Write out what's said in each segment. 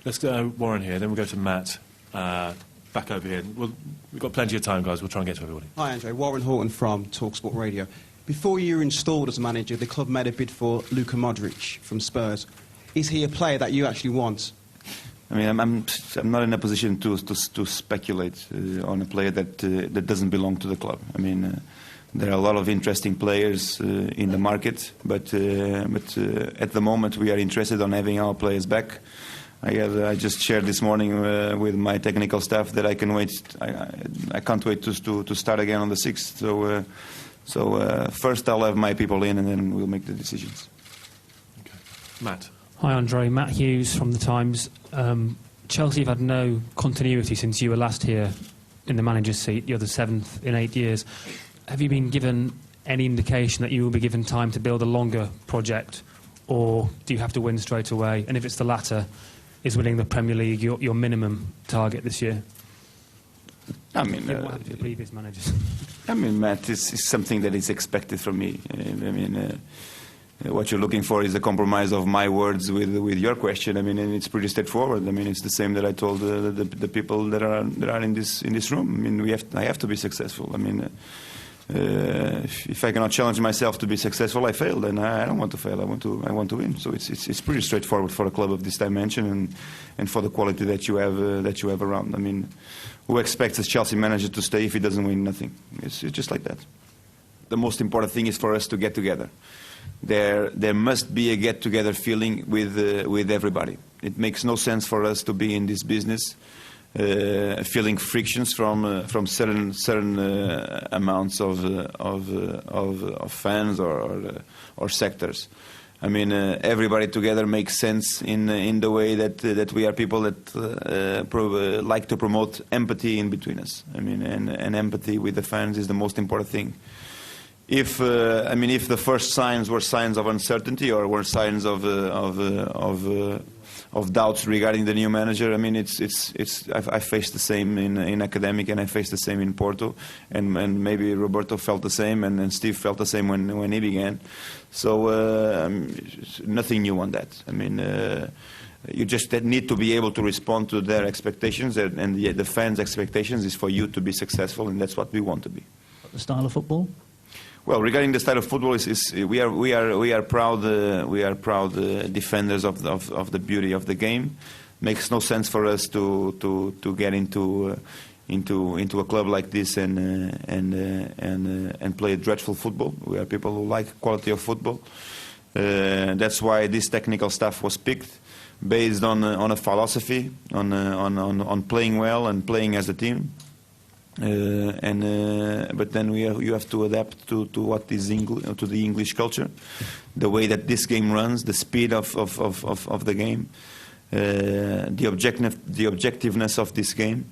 Let's go Warren here, then we'll go to Matt. Back over here. We've got plenty of time, guys. We'll try and get to everybody. Hi, Andre. Warren Horton from TalkSport Radio. Before you were installed as manager, the club made a bid for Luka Modric from Spurs. Is he a player that you actually want? I mean, I'm not in a position to speculate on a player that doesn't belong to the club. I mean, there are a lot of interesting players in the market, but at the moment we are interested on having our players back. I just shared this morning with my technical staff that I can't wait to start again on the 6th. So first I'll have my people in, and then we'll make the decisions. Okay. Matt. Hi, Andre. Matt Hughes from The Times. Chelsea have had no continuity since you were last here in the manager's seat. You're the 7th in 8 years. Have you been given any indication that you will be given time to build a longer project, or do you have to win straight away? And if it's the latter, is winning the Premier League your minimum target this year? I mean, what happened to previous managers? I mean, Matt, is something that is expected from me. I mean, what you're looking for is a compromise of my words with your question. I mean, and it's pretty straightforward. I mean, it's the same that I told the people that are in this room. I mean, I have to be successful. I mean, if I cannot challenge myself to be successful, I fail. And I don't want to fail. I want to win. So it's pretty straightforward for a club of this dimension and for the quality that you have around. I mean, who expects a Chelsea manager to stay if he doesn't win nothing? It's just like that. The most important thing is for us to get together. There must be a get-together feeling with everybody. It makes no sense for us to be in this business feeling frictions from certain amounts of fans or sectors. I mean, everybody together makes sense in the way that we are people that like to promote empathy in between us. I mean, and empathy with the fans is the most important thing. If the first signs were signs of uncertainty or were signs of doubts regarding the new manager, I mean, I faced the same in academic, and I faced the same in Porto, and maybe Roberto felt the same, and Steve felt the same when he began. So nothing new on that. I mean, you just need to be able to respond to their expectations, and the fans' expectations is for you to be successful, and that's what we want to be. The style of football? Well, regarding the style of football, we are proud defenders of the beauty of the game. Makes no sense for us to get into a club like this and play dreadful football. We are people who like quality of football. That's why this technical staff was picked, based on a philosophy, on playing well and playing as a team. But then you have to adapt to what is to the English culture, the way that this game runs, the speed of the game, the objectiveness of this game.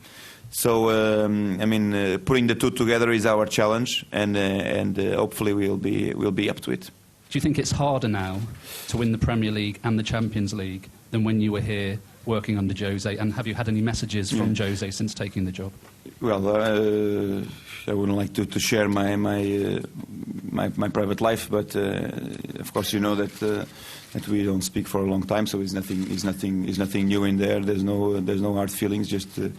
So I mean, putting the two together is our challenge, and hopefully we'll be up to it. Do you think it's harder now to win the Premier League and the Champions League than when you were here working under Jose? And have you had any messages from Jose since taking the job? Well, I wouldn't like to share my private life, but of course you know that we don't speak for a long time, so it's nothing new in there. There's no hard feelings, just two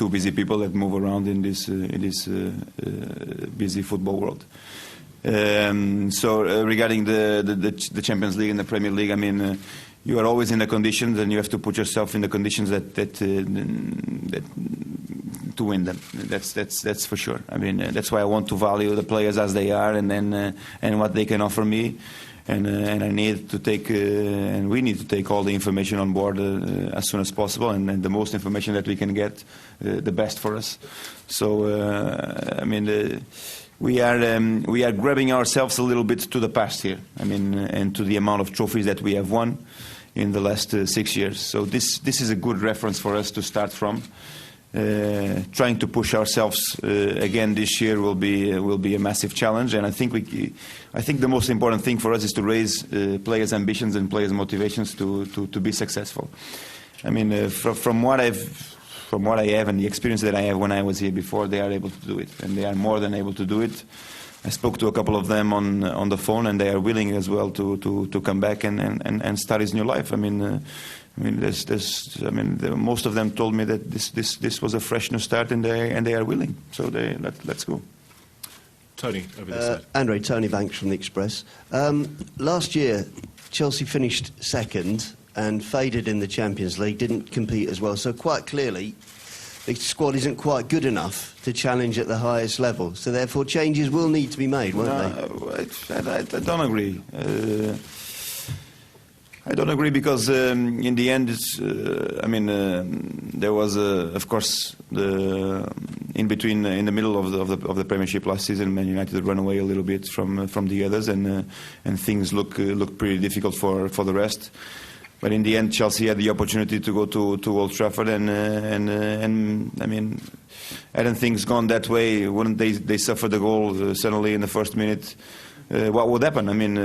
busy people that move around in this busy football world. So regarding the Champions League and the Premier League, I mean, you are always in the conditions, and you have to put yourself in the conditions that to win them. That's for sure. I mean, that's why I want to value the players as they are, and then and what they can offer me, and I need to take and we need to take all the information on board as soon as possible, and the most information that we can get, the best for us. So I mean. We are grabbing ourselves a little bit to the past here. I mean, and to the amount of trophies that we have won in the last 6 years. So this is a good reference for us to start from. Trying to push ourselves again this year will be a massive challenge, and I think the most important thing for us is to raise players' ambitions and players' motivations to be successful. I mean, from what I have and the experience that I have when I was here before, they are able to do it, and they are more than able to do it. I spoke to a couple of them on the phone, and they are willing as well to come back and start his new life. I mean, I mean, most of them told me that this was a fresh new start, and they are willing. So let's go. Tony, over this side. Andre, Tony Banks from the Express. Last year, Chelsea finished second and faded in the Champions League, didn't compete as well. So quite clearly, the squad isn't quite good enough to challenge at the highest level. So therefore, changes will need to be made, won't they? I don't agree. I don't agree because in the end, there was, of course, in between, in the middle of the Premiership last season, Man United ran away a little bit from the others, and things look pretty difficult for the rest. But in the end, Chelsea had the opportunity to go to Old Trafford, and I mean, hadn't things gone that way, wouldn't they suffer the goal suddenly in the first minute? What would happen? I mean,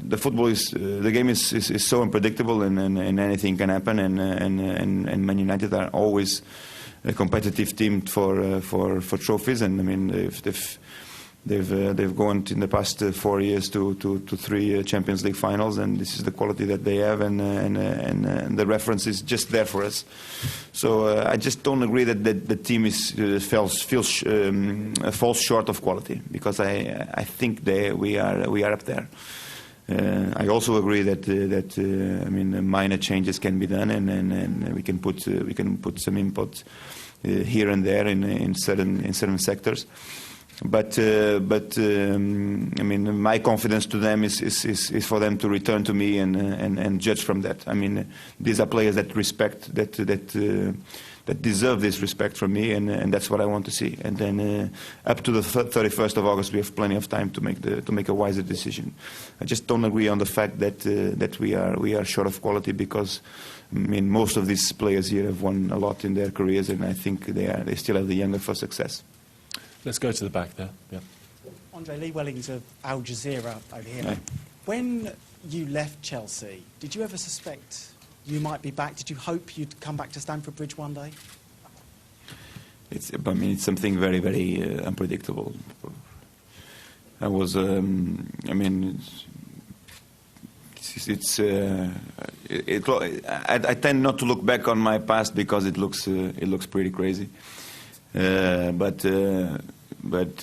the football the game is so unpredictable, and anything can happen. And Man United are always a competitive team for trophies, and I mean they've gone in the past 4 years to 3 Champions League finals, and this is the quality that they have, and the reference is just there for us. So I just don't agree that the team falls short of quality, because I think we are up there. I also agree that minor changes can be done, and we can put some input here and there in certain sectors. But my confidence to them is for them to return to me and judge from that. I mean, these are players that respect that deserve this respect from me, and that's what I want to see. And then up to the 31st of August, we have plenty of time to make a wiser decision. I just don't agree on the fact that we are short of quality, because most of these players here have won a lot in their careers, and I think they still have the younger for success. Let's go to the back there. Yeah. Andre, Lee Wellings of Al Jazeera over here. Hi. When you left Chelsea, did you ever suspect you might be back? Did you hope you'd come back to Stamford Bridge one day? It's something very, very unpredictable. I was, I tend not to look back on my past because it looks pretty crazy. But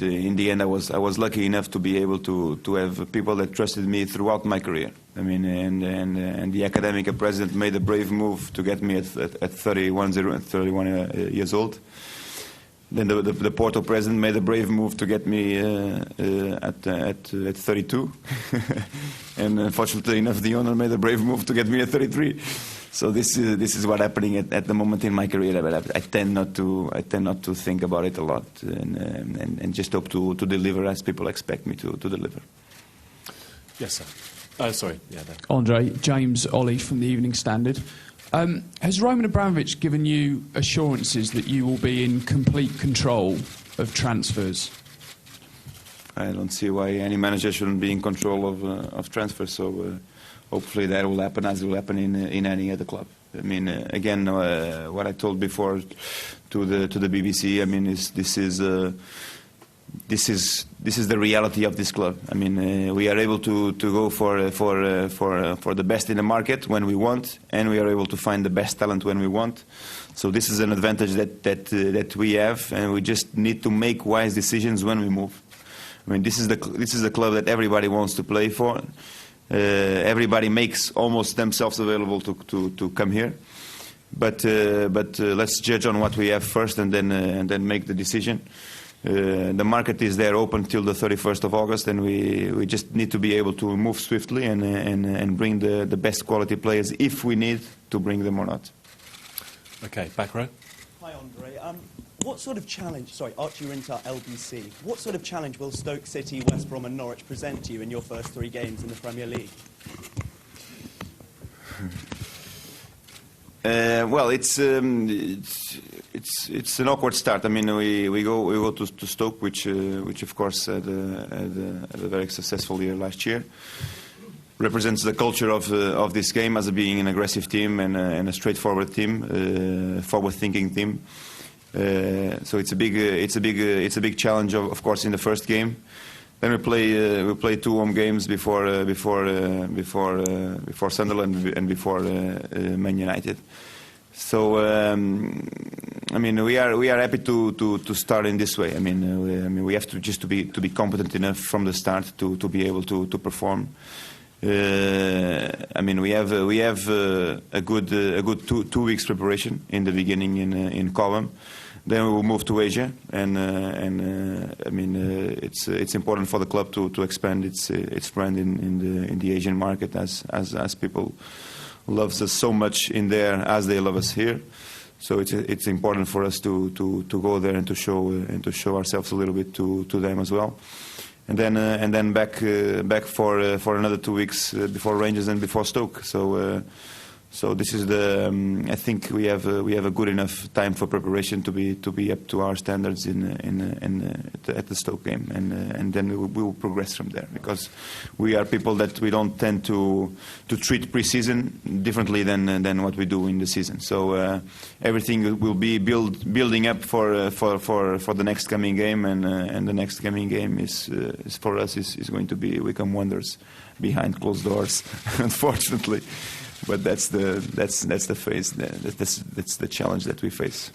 in the end, I was lucky enough to be able to have people that trusted me throughout my career. I mean, and the academic president made a brave move to get me at 31 years old. Then the Porto president made a brave move to get me at 32, and unfortunately enough, the owner made a brave move to get me at 33. So this is what's happening at the moment in my career. But I tend not to think about it a lot, and just hope to deliver as people expect me to deliver. Yes, sir. Sorry. Yeah. There. Andre, James Ollie from the Evening Standard. Has Roman Abramovich given you assurances that you will be in complete control of transfers? I don't see why any manager shouldn't be in control of transfers. So hopefully that will happen, as it will happen in any other club. I mean, again, what I told before to the BBC. I mean, this is the reality of this club. I mean, we are able to go for the best in the market when we want, and we are able to find the best talent when we want. So this is an advantage that we have, and we just need to make wise decisions when we move. I mean, this is the club that everybody wants to play for. Everybody makes almost themselves available to come here. But let's judge on what we have first, and then make the decision. The market is there open till the 31st of August, and we just need to be able to move swiftly and bring the best quality players if we need to bring them or not. Okay, back row. Hi, Andre. What sort of challenge, Archie Rintar, LBC, what sort of challenge will Stoke City, West Brom and Norwich present to you in your first 3 games in the Premier League? Well, it's an awkward start. I mean, we go to Stoke, which of course had a very successful year last year. Represents the culture of this game as being an aggressive team and a straightforward team, forward-thinking team. So it's a big challenge, of course, in the first game. Then we play 2 home games before Sunderland and before Man United. So I mean, we are happy to start in this way. I mean, we have to be competent enough from the start to be able to perform. I mean, we have a good 2 weeks preparation in the beginning in Cobham. Then we will move to Asia, and I mean, it's important for the club to expand its brand in the Asian market as people loves us so much in there as they love us here. So it's important for us to go there and to show ourselves a little bit to them as well. And then back for another 2 weeks before Rangers and before Stoke. So this is I think we have a good enough time for preparation to be up to our standards at the Stoke game, and then we will progress from there, because we are people that we don't tend to treat pre-season differently than what we do in the season. So everything will be building up for the next coming game, and the next coming game is for us is going to be Wycombe Wanderers behind closed doors, unfortunately. But that's the phase. That's the challenge that we face.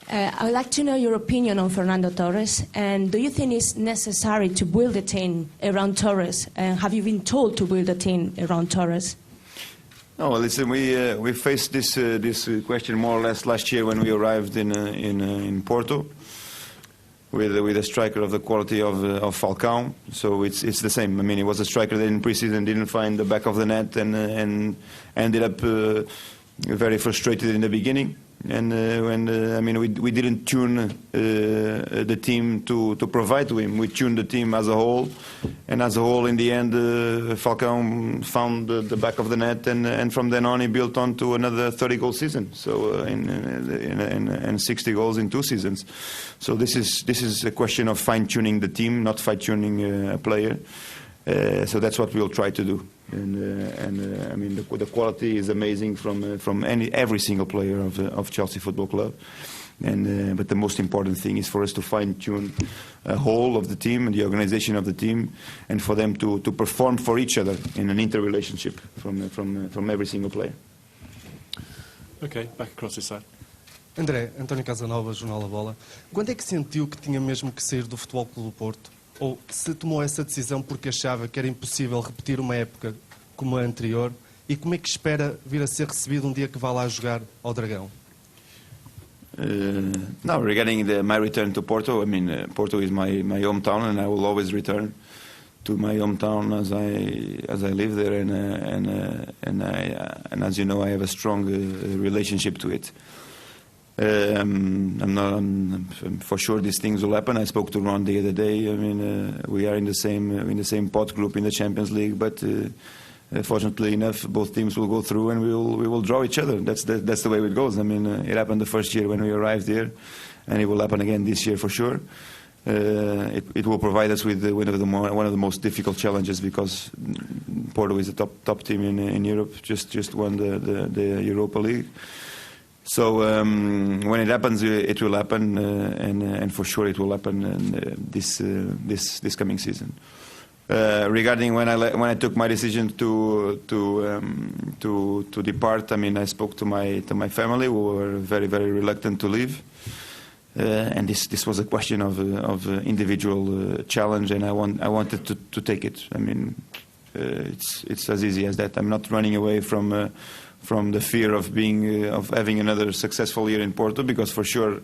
I would like to know your opinion on Fernando Torres, and do you think it's necessary to build a team around Torres? And have you been told to build a team around Torres? No, listen, we faced this question more or less last year when we arrived in Porto, with a striker of the quality of Falcao. So it's the same. I mean, he was a striker that in pre-season didn't find the back of the net and ended up very frustrated in the beginning. And I mean, we didn't tune the team to provide to him. We tuned the team as a whole, and as a whole, in the end, Falcao found the back of the net, and from then on, he built on to another 30-goal season. So and 60 goals in 2 seasons. So this is a question of fine-tuning the team, not fine-tuning a player. So that's what we'll try to do. And I mean, the quality is amazing from every single player of Chelsea Football Club. But the most important thing is for us to fine-tune a whole of the team and the organization of the team, and for them to perform for each other in an interrelationship from every single player. Okay, back across this side. André, António Casanova, Jornal A Bola. Quando é que sentiu que tinha mesmo que sair do Futebol Clube do Porto? Ou se tomou essa decisão porque achava que era impossível repetir uma época como a anterior? E como é que espera vir a ser recebido um dia que vá lá jogar ao Dragão? Now, regarding my return to Porto, I mean, Porto is my hometown, and I will always return to my hometown as I live there, and as you know, I have a strong relationship to it. For sure these things will happen. I spoke to Ron the other day. I mean, we are in the same pot group in the Champions League, but fortunately enough, both teams will go through, and we will draw each other. That's the way it goes. I mean, it happened the first year when we arrived here, and it will happen again this year for sure. It will provide us with one of the most difficult challenges, because Porto is a top team in Europe. Just won the Europa League. So when it happens, it will happen, and for sure it will happen this coming season. Regarding when I took my decision to depart, I mean, I spoke to my family, who were very, very reluctant to leave, and this was a question of individual challenge, and I wanted to take it. I mean, it's as easy as that. I'm not running away from the fear of having another successful year in Porto, because for sure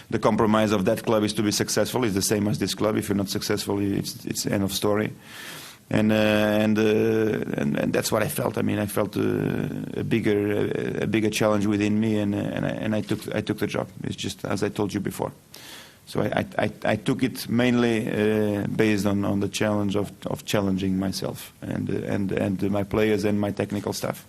the compromise of that club is to be successful. It's the same as this club. If you're not successful, it's end of story. And that's what I felt. I mean, I felt a bigger challenge within me, and I took the job. It's just as I told you before. So I took it mainly based on the challenge of challenging myself and my players and my technical staff.